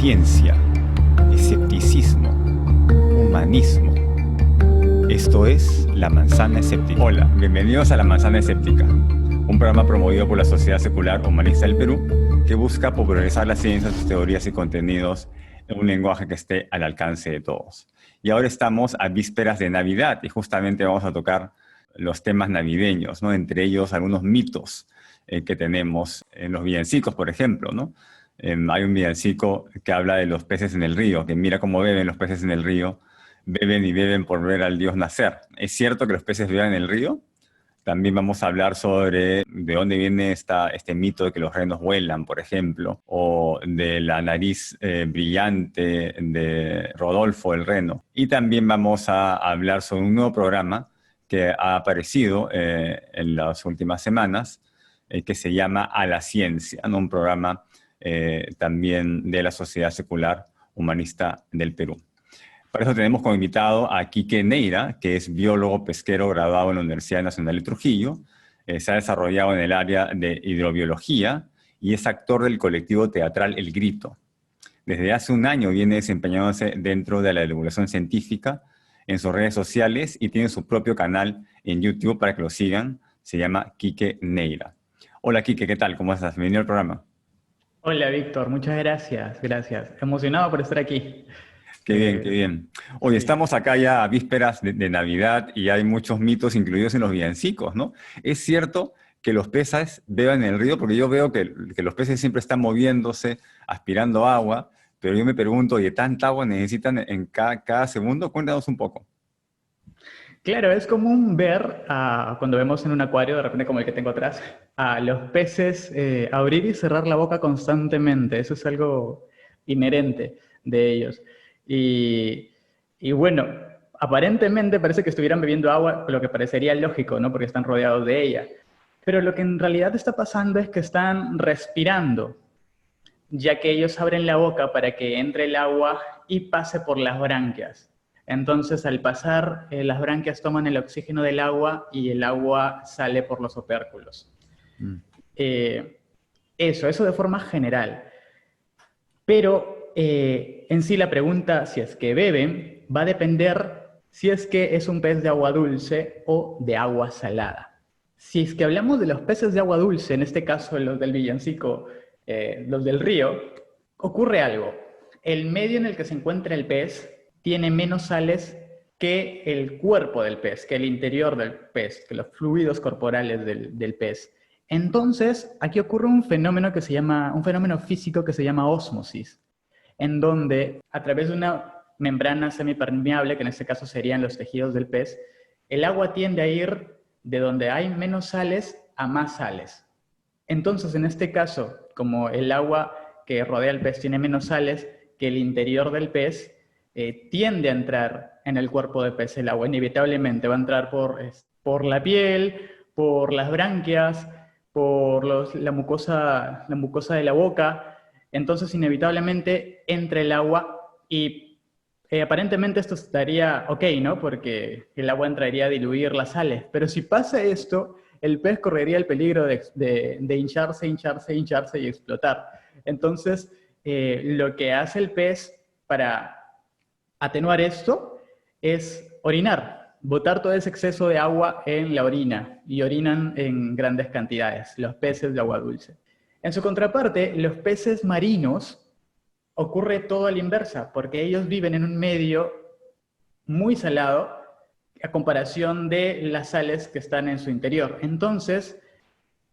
ciencia, escepticismo, humanismo. Esto es La Manzana Escéptica. Hola, bienvenidos a La Manzana Escéptica, un programa promovido por la Sociedad Secular Humanista del Perú que busca popularizar la ciencia, sus teorías y contenidos en un lenguaje que esté al alcance de todos. Y ahora estamos a vísperas de Navidad y justamente vamos a tocar los temas navideños, ¿no? Entre ellos algunos mitos que tenemos en los villancicos, por ejemplo, ¿no? Hay un villancico que habla de los peces en el río, que mira cómo beben los peces en el río, beben y beben por ver al Dios nacer. ¿Es cierto que los peces beban en el río? También vamos a hablar sobre de dónde viene este mito de que los renos vuelan, por ejemplo, o de la nariz brillante de Rodolfo el reno. Y también vamos a hablar sobre un nuevo programa que ha aparecido en las últimas semanas, que se llama A la Ciencia, ¿no? Un programa también de la Sociedad Secular Humanista del Perú. Para eso tenemos como invitado a Quique Neira, que es biólogo pesquero graduado en la Universidad Nacional de Trujillo. Se ha desarrollado en el área de hidrobiología y es actor del colectivo teatral El Grito. Desde hace un año viene desempeñándose dentro de la divulgación científica en sus redes sociales y tiene su propio canal en YouTube para que lo sigan. Se llama Quique Neira. Hola Quique, ¿qué tal? ¿Cómo estás? Bienvenido al programa. Hola Víctor, muchas gracias, gracias. Emocionado por estar aquí. Qué bien, qué bien. Hoy Sí. estamos acá ya a vísperas de Navidad y hay muchos mitos incluidos en los villancicos, ¿no? ¿Es cierto que los peces beban en el río? Porque yo veo que los peces siempre están moviéndose, aspirando agua, pero yo me pregunto, ¿oye, tanta agua necesitan en cada segundo? Cuéntanos un poco. Claro, es común ver, cuando vemos en un acuario, de repente como el que tengo atrás, a los peces abrir y cerrar la boca constantemente. Eso es algo inherente de ellos. Y, y bueno, aparentemente parece que estuvieran bebiendo agua, lo que parecería lógico, ¿no? Porque están rodeados de ella. Pero lo que en realidad está pasando es que están respirando, ya que ellos abren la boca para que entre el agua y pase por las branquias. Entonces, al pasar, las branquias toman el oxígeno del agua y el agua sale por los opérculos. Mm. Eso de forma general. Pero en sí la pregunta, si es que beben, va a depender si es que es un pez de agua dulce o de agua salada. Si es que hablamos de los peces de agua dulce, en este caso los del villancico, los del río, ocurre algo. El medio en el que se encuentra el pez tiene menos sales que el cuerpo del pez, que el interior del pez, que los fluidos corporales del pez. Entonces, aquí ocurre un fenómeno un fenómeno físico que se llama ósmosis, en donde a través de una membrana semipermeable, que en este caso serían los tejidos del pez, el agua tiende a ir de donde hay menos sales a más sales. Entonces, en este caso, como el agua que rodea al pez tiene menos sales que el interior del pez, tiende a entrar en el cuerpo del pez el agua. Inevitablemente va a entrar por la piel, por las branquias, por la mucosa de la boca. Entonces, inevitablemente entra el agua y aparentemente esto estaría ok, ¿no? Porque el agua entraría a diluir las sales. Pero si pasa esto, el pez correría el peligro de hincharse y explotar. Entonces, lo que hace el pez para atenuar esto es orinar, botar todo ese exceso de agua en la orina, y orinan en grandes cantidades, los peces de agua dulce. En su contraparte, los peces marinos ocurre todo a la inversa, porque ellos viven en un medio muy salado a comparación de las sales que están en su interior. Entonces,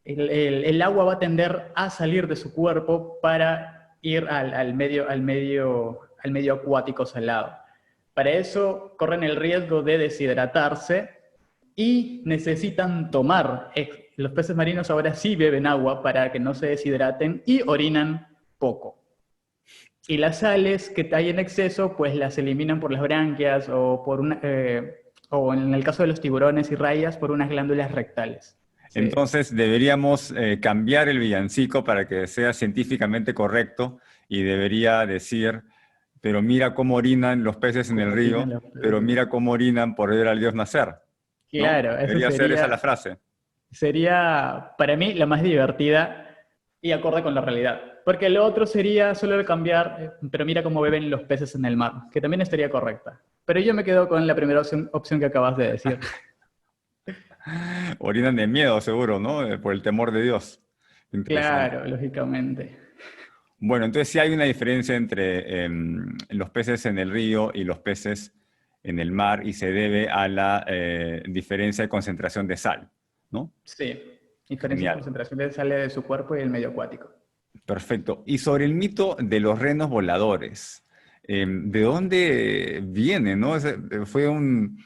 el agua va a tender a salir de su cuerpo para ir al medio acuático salado. Para eso corren el riesgo de deshidratarse y necesitan tomar. Los peces marinos ahora sí beben agua para que no se deshidraten y orinan poco. Y las sales que hay en exceso, pues las eliminan por las branquias o o en el caso de los tiburones y rayas, por unas glándulas rectales. Sí. Entonces deberíamos cambiar el villancico para que sea científicamente correcto y debería decir, pero mira cómo orinan los peces en el río, pero mira cómo orinan por ver al Dios nacer, ¿no? Claro, eso Debería ser esa la frase. sería para mí la más divertida y acorde con la realidad. porque lo otro sería solo el cambiar, pero mira cómo beben los peces en el mar, que también estaría correcta. Pero yo me quedo con la primera opción que acabas de decir. Orinan de miedo, seguro, ¿no? Por el temor de Dios. Interesante. Claro, lógicamente. Bueno, entonces sí hay una diferencia entre los peces en el río y los peces en el mar y se debe a la diferencia de concentración de sal, ¿no? Sí, diferencia de Genial, concentración de sale de su cuerpo y el medio acuático. perfecto. Y sobre el mito de los renos voladores, ¿de dónde viene, no? ¿Fue un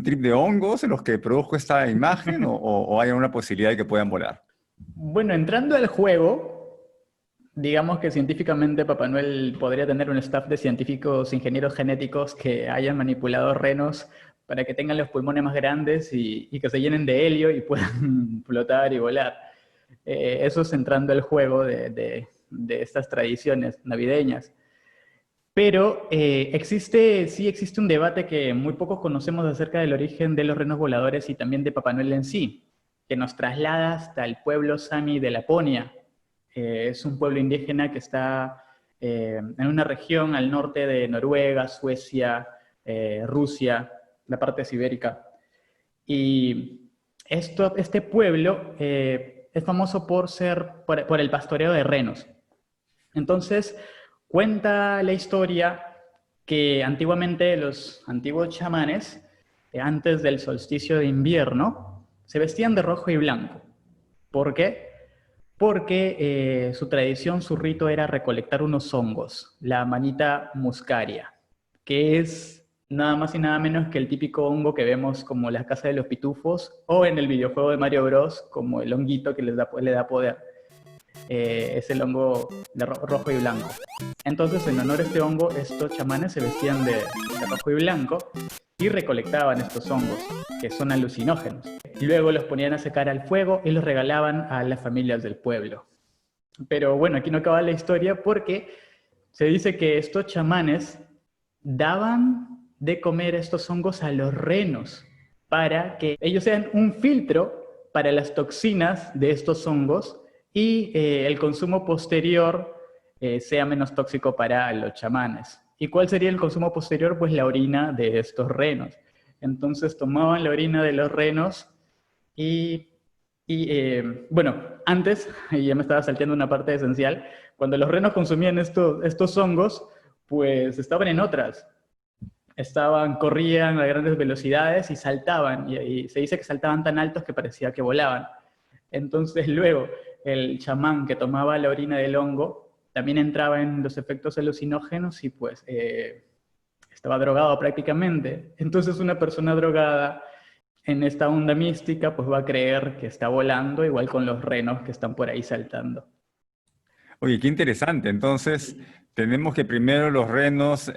trip de hongos en los que produjo esta imagen o hay alguna posibilidad de que puedan volar? Bueno, entrando al juego, digamos que científicamente Papá Noel podría tener un staff de científicos, ingenieros genéticos que hayan manipulado renos para que tengan los pulmones más grandes y que se llenen de helio y puedan flotar y volar. Eso es entrando al juego de estas tradiciones navideñas. Pero sí existe un debate que muy pocos conocemos acerca del origen de los renos voladores y también de Papá Noel en sí, que nos traslada hasta el pueblo Sami de Laponia. Es un pueblo indígena que está en una región al norte de Noruega, Suecia, Rusia, la parte sibérica. Y este pueblo es famoso por el pastoreo de renos. Entonces, cuenta la historia que antiguamente los antiguos chamanes, antes del solsticio de invierno, se vestían de rojo y blanco. ¿Por qué? Porque su tradición, su rito era recolectar unos hongos, la manita muscaria, que es nada más y nada menos que el típico hongo que vemos como la casa de los pitufos o en el videojuego de Mario Bros. Como el honguito que le da poder. Es el hongo de rojo y blanco. Entonces, en honor a este hongo, estos chamanes se vestían de rojo y blanco y recolectaban estos hongos, que son alucinógenos. Y luego los ponían a secar al fuego y los regalaban a las familias del pueblo. Pero bueno, aquí no acaba la historia porque se dice que estos chamanes daban de comer estos hongos a los renos para que ellos sean un filtro para las toxinas de estos hongos y el consumo posterior sea menos tóxico para los chamanes. ¿Y cuál sería el consumo posterior? Pues la orina de estos renos. Entonces tomaban la orina de los renos y bueno, antes, y ya me estaba salteando una parte esencial, cuando los renos consumían estos hongos, pues estaban en otras. Corrían a grandes velocidades y saltaban, y se dice que saltaban tan altos que parecía que volaban. Entonces luego el chamán que tomaba la orina del hongo también entraba en los efectos alucinógenos y pues estaba drogado prácticamente. Entonces una persona drogada en esta onda mística pues va a creer que está volando, igual con los renos que están por ahí saltando. Oye, qué interesante. Entonces, tenemos que primero los renos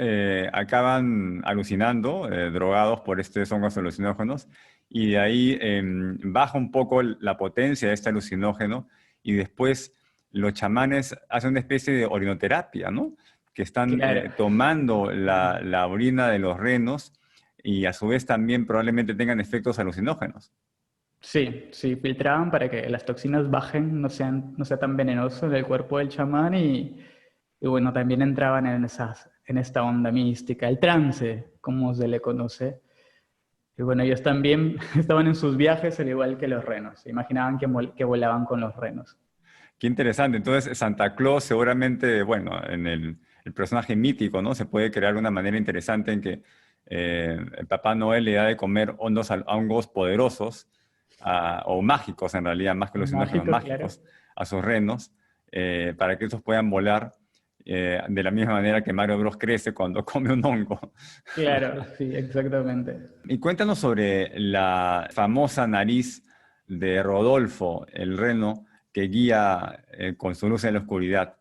acaban alucinando, drogados por estos hongos alucinógenos, y de ahí baja un poco la potencia de este alucinógeno, y después los chamanes hacen una especie de orinoterapia, ¿no? Que están Claro. tomando la orina de los renos y a su vez también probablemente tengan efectos alucinógenos. Sí, sí, filtraban para que las toxinas bajen, no sea tan venenoso en el cuerpo del chamán y bueno, también entraban en esta onda mística, el trance, como se le conoce. Y bueno, ellos también estaban en sus viajes al igual que los renos, se imaginaban que volaban con los renos. Qué interesante. Entonces, Santa Claus seguramente, bueno, en el personaje mítico, ¿no? Se puede crear una manera interesante en que el Papá Noel le da de comer hongos poderosos, o mágicos en realidad, más que alucinógenos, Mágico, claro. mágicos, a sus renos, para que estos puedan volar de la misma manera que Mario Bros crece cuando come un hongo. Claro, sí, exactamente. Y cuéntanos sobre la famosa nariz de Rodolfo, el reno que guía con su luz en la oscuridad.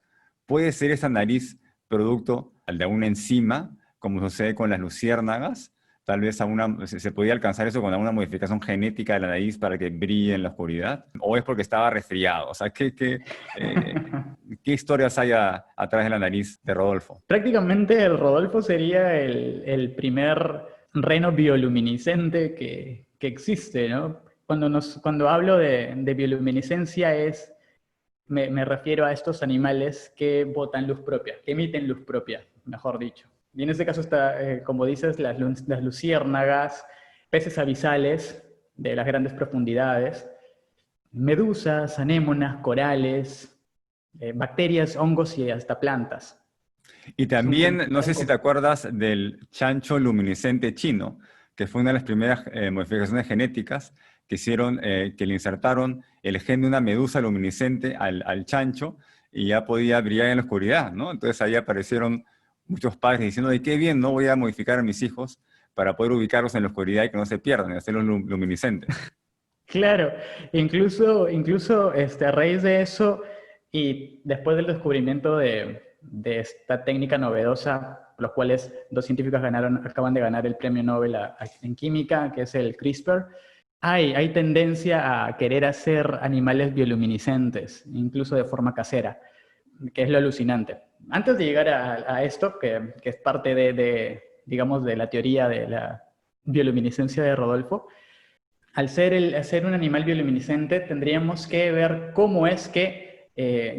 ¿Puede ser esa nariz producto de una enzima, como sucede con las luciérnagas? Tal vez se podía alcanzar eso con alguna modificación genética de la nariz para que brille en la oscuridad. ¿O es porque estaba resfriado? O sea, ¿qué historias hay atrás de la nariz de Rodolfo? Prácticamente el Rodolfo sería el primer reno bioluminiscente que existe, ¿no? Cuando hablo de bioluminiscencia es Me refiero a estos animales que botan luz propia, que emiten luz propia, mejor dicho. Y en este caso está, como dices, las luciérnagas, peces abisales de las grandes profundidades, medusas, anémonas, corales, bacterias, hongos y hasta plantas. Y Es un también, no sé si te complejo. acuerdas del chancho luminiscente chino, que fue una de las primeras modificaciones genéticas que hicieron, que le insertaron el gen de una medusa luminiscente al chancho y ya podía brillar en la oscuridad, ¿no? Entonces ahí aparecieron muchos padres diciendo, de qué bien, no voy a modificar a mis hijos para poder ubicarlos en la oscuridad y que no se pierdan, y hacerlos luminiscentes. Claro, incluso a raíz de eso y después del descubrimiento de esta técnica novedosa, los cuales dos científicos acaban de ganar el premio Nobel en química, que es el CRISPR, hay tendencia a querer hacer animales bioluminiscentes, incluso de forma casera, que es lo alucinante. Antes de llegar a esto, que es parte digamos, de la teoría de la bioluminiscencia de Rodolfo, al ser un animal bioluminiscente, tendríamos que ver cómo es que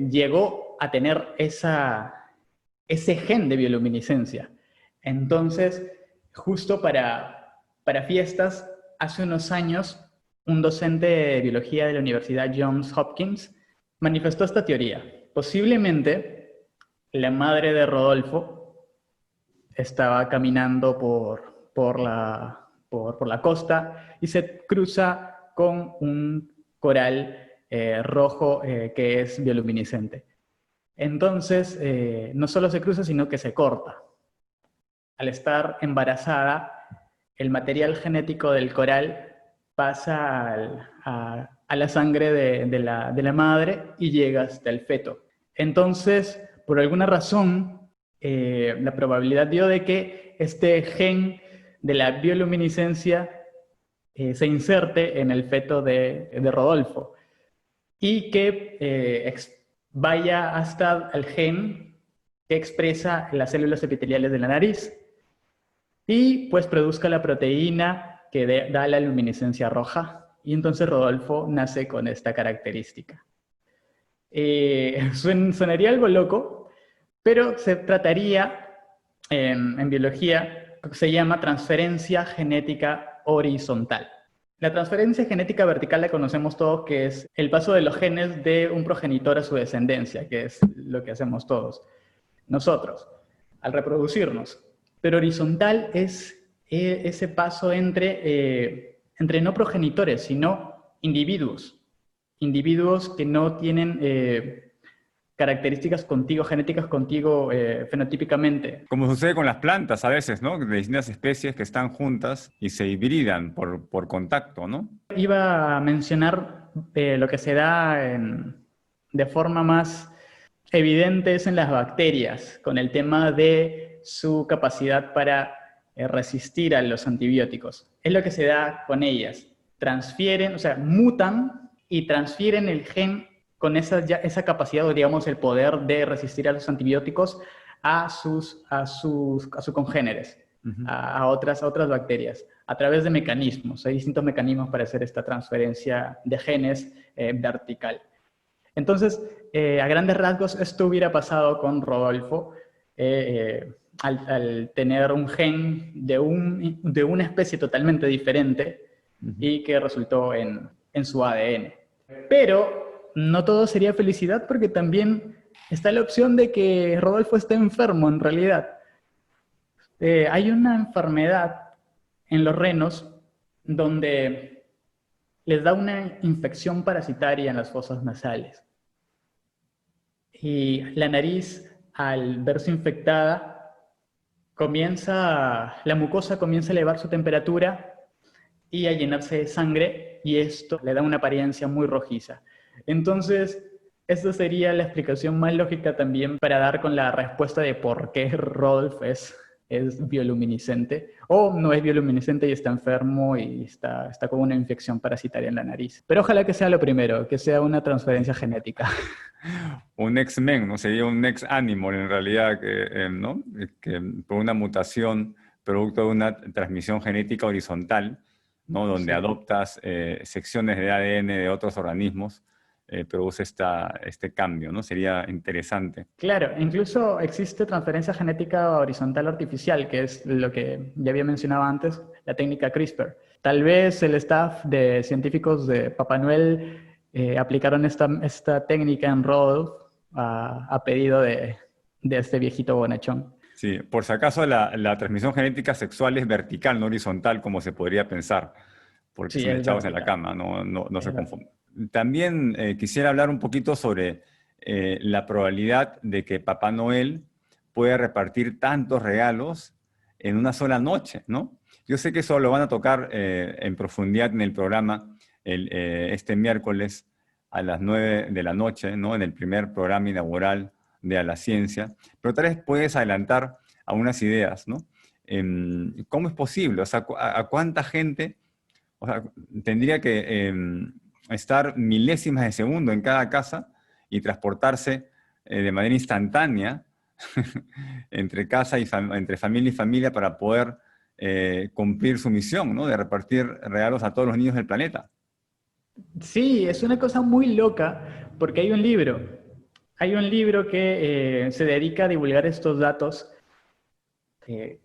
llegó a tener ese gen de bioluminiscencia. Entonces, justo para fiestas, hace unos años, un docente de biología de la Universidad Johns Hopkins manifestó esta teoría. Posiblemente la madre de Rodolfo estaba caminando por la costa y se cruza con un coral rojo que es bioluminiscente. Entonces, no solo se cruza, sino que se corta. Al estar embarazada, el material genético del coral pasa a la sangre de la madre y llega hasta el feto. Entonces, por alguna razón, la probabilidad dio de que este gen de la bioluminiscencia se inserte en el feto de Rodolfo y que vaya hasta el gen que expresa las células epiteliales de la nariz y pues produzca la proteína que da la luminiscencia roja. Y entonces Rodolfo nace con esta característica. Sonaría algo loco, pero se trataría en biología, se llama transferencia genética horizontal. La transferencia genética vertical la conocemos todos, que es el paso de los genes de un progenitor a su descendencia, que es lo que hacemos todos nosotros al reproducirnos. Pero horizontal es ese paso entre no progenitores, sino individuos. Individuos que no tienen características contigo, genéticas contigo fenotípicamente. Como sucede con las plantas a veces, ¿no? De distintas especies que están juntas y se hibridan por contacto, ¿no? Iba a mencionar lo que se da de forma más evidente es en las bacterias, con el tema de su capacidad para resistir a los antibióticos. Es lo que se da con ellas. Transfieren, o sea, mutan y transfieren el gen con esa capacidad, o digamos, el poder de resistir a los antibióticos a sus congéneres, a otras bacterias, a través de mecanismos. Hay distintos mecanismos para hacer esta transferencia de genes vertical. Entonces, a grandes rasgos, esto hubiera pasado con Rodolfo al tener un gen de una especie totalmente diferente y que resultó en su ADN. Pero no todo sería felicidad porque también está la opción de que Rodolfo esté enfermo en realidad. Hay una enfermedad en los renos donde les da una infección parasitaria en las fosas nasales. Y la nariz, al verse infectada, la mucosa comienza a elevar su temperatura y a llenarse de sangre, y esto le da una apariencia muy rojiza. Entonces, esta sería la explicación más lógica también para dar con la respuesta de por qué Rodolfo es bioluminiscente, o no es bioluminiscente y está enfermo y está con una infección parasitaria en la nariz. Pero ojalá que sea lo primero, que sea una transferencia genética. Un X-Men, ¿no? Sería un X-Animal en realidad, ¿no? Que por una mutación, producto de una transmisión genética horizontal, ¿no? Donde Sí. adoptas secciones de ADN de otros organismos, produce este cambio, ¿no? Sería interesante. Claro, incluso existe transferencia genética horizontal artificial, que es lo que ya había mencionado antes, la técnica CRISPR. Tal vez el staff de científicos de Papá Noel aplicaron esta técnica en Rodolph a pedido de este viejito bonachón. Sí, por si acaso la transmisión genética sexual es vertical, no horizontal, como se podría pensar, porque Sí, son es echados en la vertical. cama, no se Es vertical. confunden. También quisiera hablar un poquito sobre la probabilidad de que Papá Noel pueda repartir tantos regalos en una sola noche, ¿no? Yo sé que eso lo van a tocar en profundidad en el programa este miércoles a las 9 de la noche, ¿no? En el primer programa inaugural de A la Ciencia, pero tal vez puedes adelantar algunas ideas, ¿no? ¿Cómo es posible? O sea, ¿a cuánta gente, o sea, tendría que estar milésimas de segundo en cada casa y transportarse de manera instantánea entre casa y entre familia y familia para poder cumplir su misión, ¿no? De repartir regalos a todos los niños del planeta? Sí, es una cosa muy loca porque hay un libro. Hay un libro que se dedica a divulgar estos datos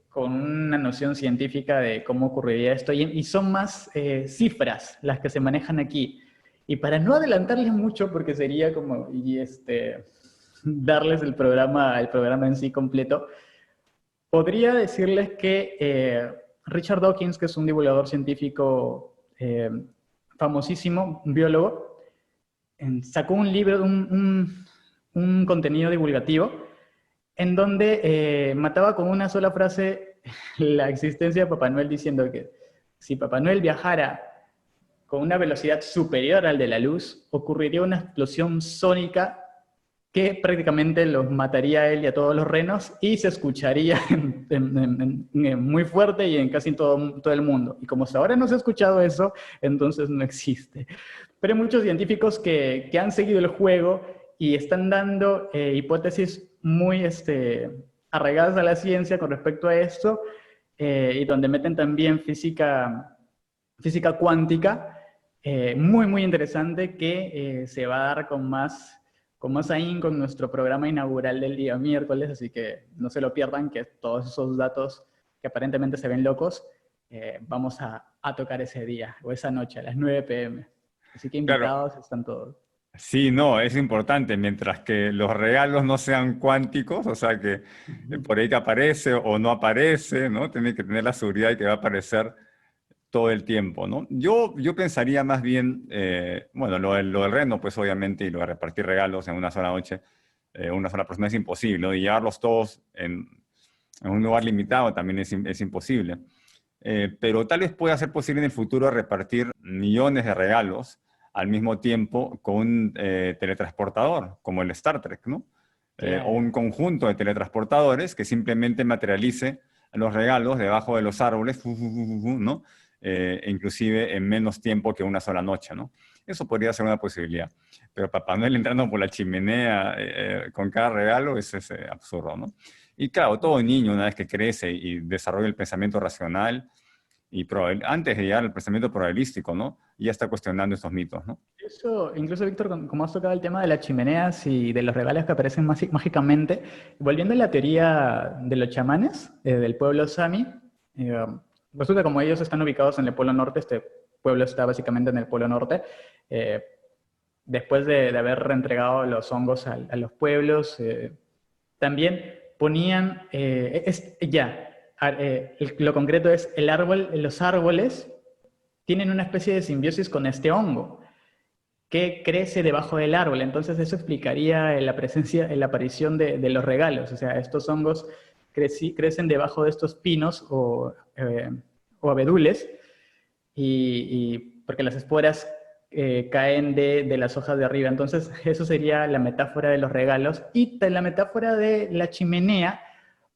con una noción científica de cómo ocurriría esto y son más cifras las que se manejan aquí. Y para no adelantarles mucho, porque sería como darles el programa en sí completo, podría decirles que Richard Dawkins, que es un divulgador científico famosísimo, un biólogo, sacó un libro, un contenido divulgativo, en donde mataba con una sola frase la existencia de Papá Noel, diciendo que si Papá Noel viajara con una velocidad superior al de la luz, ocurriría una explosión sónica que prácticamente los mataría a él y a todos los renos y se escucharía muy fuerte y en casi todo el mundo. Y como hasta ahora no se ha escuchado eso, entonces no existe. Pero hay muchos científicos que han seguido el juego y están dando hipótesis muy arraigadas a la ciencia con respecto a esto, y donde meten también física cuántica, muy, muy interesante, que se va a dar con más ahínco con nuestro programa inaugural del día miércoles, así que no se lo pierdan, que todos esos datos que aparentemente se ven locos, vamos a tocar ese día o esa noche a las 9 p.m. Así que Claro, invitados están todos. sí, no, es importante, mientras que los regalos no sean cuánticos, o sea que por ahí que aparece o no aparece, ¿no? Tiene que tener la seguridad de que va a aparecer todo el tiempo, ¿no? Yo pensaría más bien, bueno, lo del reno, pues obviamente, y lo de repartir regalos en una sola noche, una sola persona es imposible, ¿no? Y llevarlos todos en un lugar limitado también es imposible. Pero tal vez pueda ser posible en el futuro repartir millones de regalos al mismo tiempo con un teletransportador, como el Star Trek, ¿no? O Claro. un conjunto de teletransportadores que simplemente materialice los regalos debajo de los árboles, ¿no? Inclusive en menos tiempo que una sola noche, ¿no? Eso podría ser una posibilidad. Pero Papá Noel entrando por la chimenea con cada regalo es absurdo, ¿no? Y claro, todo niño una vez que crece y desarrolla el pensamiento racional, antes de llegar al pensamiento probabilístico, ¿no? Ya está cuestionando estos mitos, ¿no? Incluso, Víctor, como has tocado el tema de las chimeneas y de los regalos que aparecen mágicamente, volviendo a la teoría de los chamanes del pueblo Sami, eh, resulta como ellos están ubicados en el Polo Norte, este pueblo está básicamente en el Polo Norte, eh, después de haber reentregado los hongos a los pueblos, también ponían, lo concreto es los árboles tienen una especie de simbiosis con este hongo que crece debajo del árbol. Entonces eso explicaría la aparición de los regalos. O sea, estos hongos crecen debajo de estos pinos o abedules, y porque las esporas caen de las hojas de arriba. Entonces eso sería la metáfora de los regalos y la metáfora de la chimenea,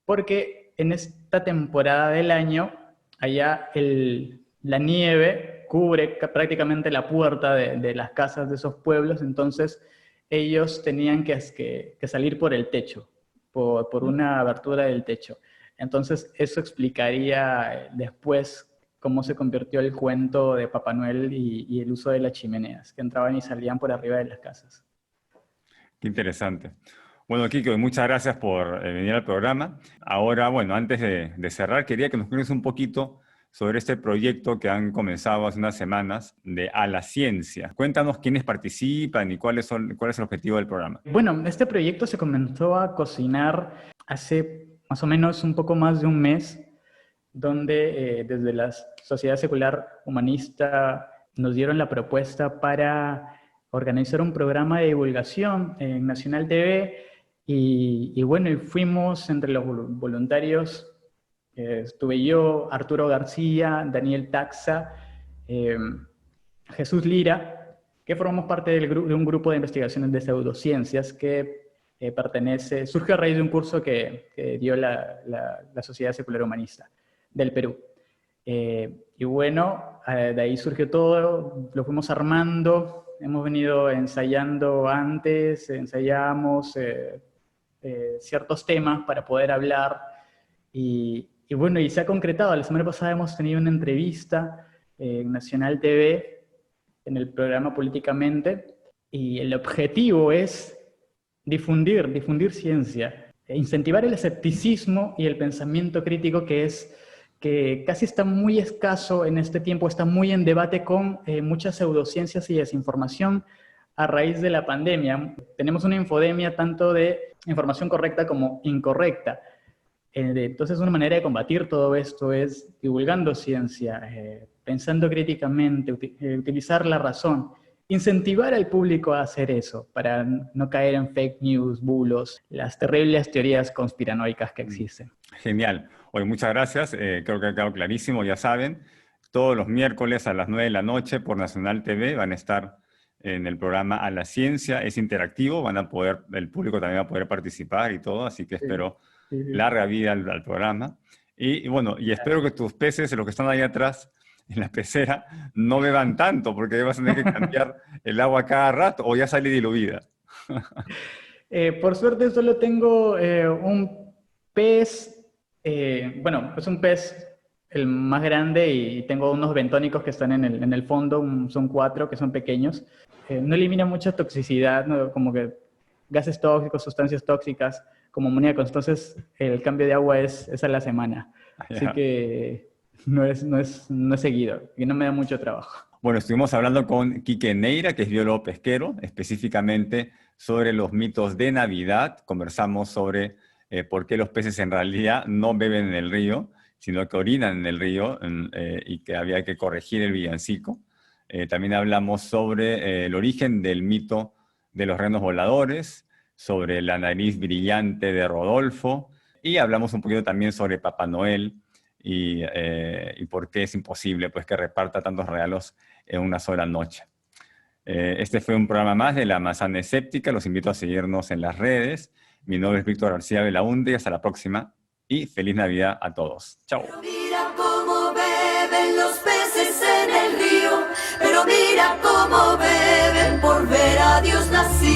porque en esta temporada del año allá la nieve cubre prácticamente la puerta de las casas de esos pueblos, entonces ellos tenían que salir por el techo, por una abertura del techo. Entonces eso explicaría después cómo se convirtió el cuento de Papá Noel y el uso de las chimeneas, que entraban y salían por arriba de las casas. Qué interesante. Bueno, Kiko, muchas gracias por venir al programa. Ahora, bueno, antes de cerrar, quería que nos cuentes un poquito sobre este proyecto que han comenzado hace unas semanas de A la Ciencia. Cuéntanos quiénes participan y cuál es el objetivo del programa. Bueno, este proyecto se comenzó a cocinar hace más o menos un poco más de un mes, donde desde la Sociedad Secular Humanista nos dieron la propuesta para organizar un programa de divulgación en Nacional TV y bueno, y fuimos entre los voluntarios. Estuve yo, Arturo García, Daniel Taxa, Jesús Lira, que formamos parte de un grupo de investigaciones de pseudociencias que surge a raíz de un curso que dio la Sociedad Secular Humanista del Perú. Y bueno, de ahí surgió todo, lo fuimos armando, hemos venido ensayando antes, ensayamos ciertos temas para poder hablar y bueno, y se ha concretado. La semana pasada hemos tenido una entrevista en Nacional TV, en el programa Políticamente, y el objetivo es difundir ciencia, incentivar el escepticismo y el pensamiento crítico que casi está muy escaso en este tiempo, está muy en debate con muchas pseudociencias y desinformación a raíz de la pandemia. Tenemos una infodemia tanto de información correcta como incorrecta. Entonces, una manera de combatir todo esto es divulgando ciencia, pensando críticamente, utilizar la razón, incentivar al público a hacer eso, para no caer en fake news, bulos, las terribles teorías conspiranoicas que existen. Genial. Oye, muchas gracias. Creo que ha quedado clarísimo, ya saben. Todos los miércoles a las 9 de la noche por Nacional TV van a estar en el programa A la Ciencia. Es interactivo, el público también va a poder participar y todo, así que espero larga vida al programa. Y bueno, y espero que tus peces, los que están ahí atrás, en la pecera, no beban tanto, porque vas a tener que cambiar el agua cada rato, o ya sale diluida. Por suerte solo tengo un pez, bueno, es un pez el más grande y tengo unos bentónicos que están en el fondo, son 4 que son pequeños. No elimina mucha toxicidad, ¿no? Como que gases tóxicos, sustancias tóxicas, como amoníacos. Entonces el cambio de agua es a la semana. Así que no es seguido y no me da mucho trabajo. Bueno, estuvimos hablando con Quique Neira, que es biólogo pesquero, específicamente sobre los mitos de Navidad. Conversamos sobre por qué los peces en realidad no beben en el río, sino que orinan en el río y que había que corregir el villancico. También hablamos sobre el origen del mito de los renos voladores, sobre la nariz brillante de Rodolfo, y hablamos un poquito también sobre Papá Noel y por qué es imposible pues, que reparta tantos regalos en una sola noche. Este fue un programa más de La Manzana Escéptica. Los invito a seguirnos en las redes. Mi nombre es Víctor García Belaunde y hasta la próxima. Y feliz Navidad a todos. Chao. Pero mira cómo beben los peces en el río, pero mira cómo beben por ver a Dios nacido.